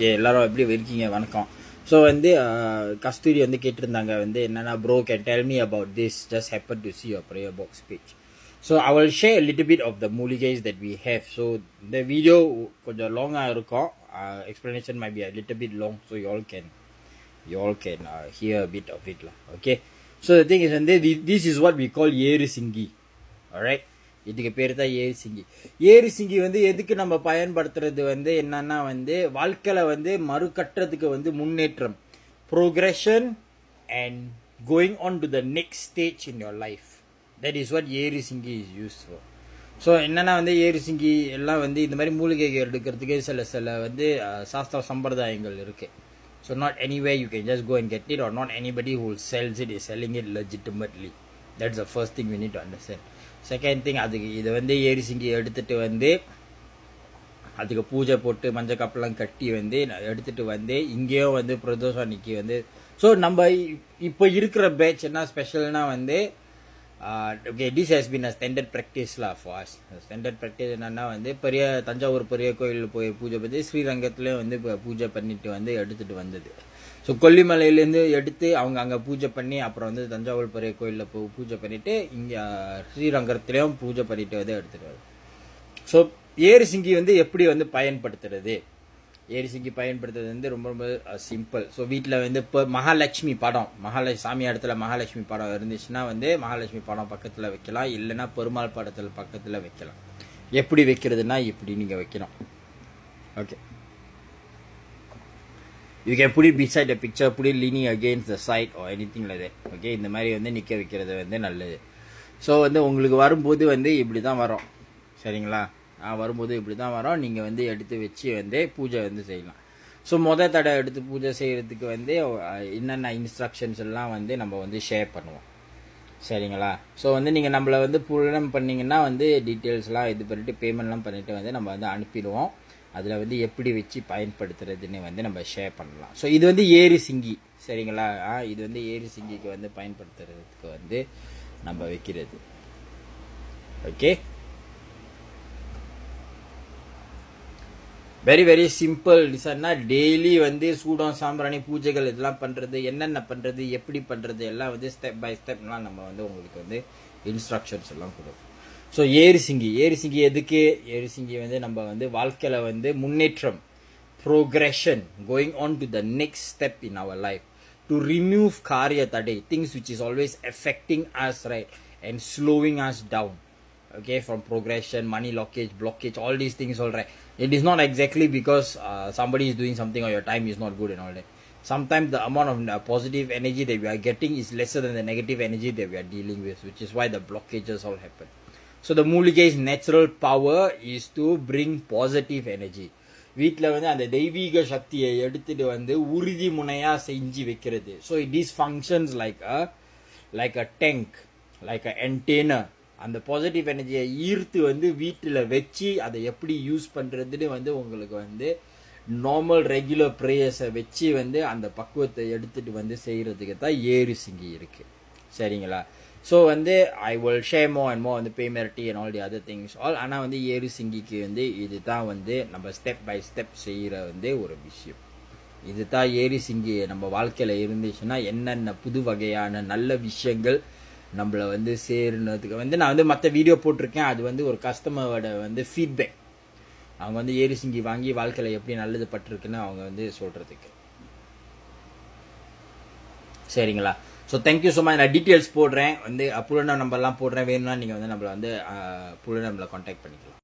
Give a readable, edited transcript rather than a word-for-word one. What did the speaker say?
Okay எல்லாரும் எப்படி இருக்கீங்க வணக்கம். ஸோ வந்து கஸ்தூரி வந்து கேட்டிருந்தாங்க வந்து என்னன்னா bro can tell me about this just happen to see your prayer box page. So I will share a little bit of the மூலிகைஸ் that we have. So இந்த வீடியோ கொஞ்சம் லாங்காக இருக்கும், explanation might be a little bit long, so you all can hear a bit of it lah. Okay, so the thing is வந்து this is what we call ஏறு சிங்கி. alright, இதுக்கு பேர் தான் ஏறு சிங்கி. ஏறு சிங்கி வந்து எதுக்கு நம்ம பயன்படுத்துறது வந்து என்னன்னா வந்து வாழ்க்கையில வந்து மறுகட்டுறதுக்கு வந்து முன்னேற்றம், progression and going on to the next stage in your life. That is what ஏறு சிங்கி is used for. ஸோ என்னன்னா வந்து ஏறு சிங்கி எல்லாம் வந்து இந்த மாதிரி மூலிகைகள் எடுக்கிறதுக்கு சில வந்து சாஸ்திர சம்பிரதாயங்கள் இருக்கு. So not anywhere you can just go and get it, or not anybody who sells it is selling it legitimately. That's the first thing we need to understand. Second thing, அதுக்கு இதை வந்து ஏரி சிங்கி எடுத்துகிட்டு வந்து அதுக்கு பூஜை போட்டு மஞ்சள் கப்பெல்லாம் கட்டி வந்து எடுத்துகிட்டு வந்து இங்கேயும் வந்து பிரதோஷம் அன்னைக்கு வந்து ஸோ நம்ம இப்போ இருக்கிற பேட்ச் என்ன ஸ்பெஷல்னா வந்து okay this has been a standard ப்ராக்டிஸ்லாம் ஃபார் அஸ். ஸ்டாண்டர்ட் ப்ராக்டிஸ் என்னன்னா வந்து தஞ்சாவூர் பெரிய கோயில் போய் பூஜை பண்ணி ஸ்ரீரங்கத்துலேயும் வந்து பூஜை பண்ணிட்டு வந்து எடுத்துகிட்டு வந்தது. ஸோ கொல்லிமலையிலேருந்து எடுத்து அவங்க அங்கே பூஜை பண்ணி அப்புறம் வந்து தஞ்சாவூர் பெரிய கோயிலில் பூஜை பண்ணிவிட்டு இங்கே ஸ்ரீரங்கத்துலேயும் பூஜை பண்ணிட்டு வந்து எடுத்துகிட்டு வருது. ஸோ ஏறு சிங்கி வந்து எப்படி வந்து பயன்படுத்துறது, ஏறு சிங்கி பயன்படுத்துறது வந்து ரொம்ப ரொம்ப சிம்பிள். ஸோ வீட்டில் வந்து இப்போ மகாலட்சுமி படம், சாமி இடத்துல மகாலட்சுமி படம் இருந்துச்சுன்னா வந்து மகாலட்சுமி படம் பக்கத்தில் வைக்கலாம், இல்லைன்னா பெருமாள் படத்தில் பக்கத்தில் வைக்கலாம். எப்படி வைக்கிறதுனா இப்படி நீங்கள் வைக்கணும். Okay, you can put it beside the picture, put it leaning against the side or anything like that. Okay, இந்த மாதிரி வந்து நிற்க வைக்கிறது வந்து நல்லது. ஸோ வந்து உங்களுக்கு வரும்போது வந்து இப்படி தான் வரும், சரிங்களா? வரும்போது இப்படி தான் வரும். நீங்கள் வந்து எடுத்து வச்சு வந்து பூஜை வந்து செய்யலாம். ஸோ தடவை எடுத்து பூஜை செய்கிறதுக்கு வந்து என்னென்ன இன்ஸ்ட்ரக்ஷன்ஸ் எல்லாம் வந்து நம்ம வந்து ஷேர் பண்ணுவோம், சரிங்களா? ஸோ வந்து நீங்கள் நம்மளை வந்து பூரணம் பண்ணிங்கன்னா வந்து டீட்டெயில்ஸ்லாம் இது பண்ணிவிட்டு பேமெண்ட்லாம் பண்ணிவிட்டு வந்து நம்ம வந்து அனுப்பிடுவோம். அதில் வந்து எப்படி வச்சு பயன்படுத்துறதுன்னு வந்து நம்ம ஷேர் பண்ணலாம். ஸோ இது வந்து ஏரி சிங்கி, சரிங்களா? இது வந்து ஏரி சிங்கிக்கு வந்து பயன்படுத்துறதுக்கு வந்து நம்ம வைக்கிறது. Okay, very very simple. டிசைன்னா டெய்லி வந்து சூடம் சாம்பிராணி பூஜைகள் இதெல்லாம் பண்ணுறது, என்னென்ன பண்ணுறது, எப்படி பண்ணுறது எல்லாம் வந்து ஸ்டெப் பை ஸ்டெப்லாம் நம்ம வந்து உங்களுக்கு வந்து இன்ஸ்ட்ரக்ஷன்ஸ் எல்லாம் கொடுக்கும். ஸோ ஏரி சிங்கி எதுக்கு? ஏரி சிங்கி வந்து நம்ம வந்து வாழ்க்கையில் வந்து முன்னேற்றம், progression, going on to the next step in our life, to remove காரிய தடை, things which is always affecting us, right, and slowing us down. Okay, from progression, money blockage, all these things, all right. It is not exactly because somebody is doing something or your time is not good and all that. Sometimes the amount of positive energy that we are getting is lesser than the negative energy that we are dealing with, which is why the blockages all happen. So the மூலிகை's natural power is to bring positive energy. வீட்டில் வந்து அந்த தெய்வீக சக்தியை எடுத்துட்டு வந்து உறுதிமுனையா செஞ்சு வைக்கிறது. So it is functions like a tank, like a antenna. அந்த பாசிட்டிவ் எனர்ஜியை ஈர்த்து வந்து வீட்டில் வச்சு அதை எப்படி யூஸ் பண்ணுறதுன்னு வந்து உங்களுக்கு வந்து நார்மல் ரெகுலர் ப்ரேயர்ஸை வச்சு வந்து அந்த பக்குவத்தை எடுத்துகிட்டு வந்து செய்கிறதுக்கு தான் ஏறு சிங்கி இருக்குது, சரிங்களா? ஸோ வந்து I will share more and more வந்து பேமெரட்டி and all the other things all. ஆனால் வந்து ஏறு சிங்கிக்கு வந்து இது தான் வந்து நம்ம ஸ்டெப் பை ஸ்டெப் செய்கிற வந்து ஒரு விஷயம். இது தான் ஏறு சிங்கி நம்ம வாழ்க்கையில் இருந்துச்சுன்னா என்னென்ன புது வகையான நல்ல விஷயங்கள் நம்மளை வந்து சேருனதுக்கு வந்து நான் வந்து மற்ற வீடியோ போட்டிருக்கேன். அது வந்து ஒரு கஸ்டமரோட வந்து ஃபீட்பேக், அவங்க வந்து ஏரி சிங்கி வாங்கி வாழ்க்கையில் எப்படி நல்லது பட்டிருக்குன்னு அவங்க வந்து சொல்கிறதுக்கு, சரிங்களா? So thank you so much. நான் டீட்டெயில்ஸ் போடுறேன், வந்து புலன நம்பர்லாம் போடுறேன். வேணும்னா நீங்கள் வந்து நம்மளை வந்து புலன நம்பரில் கான்டாக்ட் பண்ணிக்கலாம்.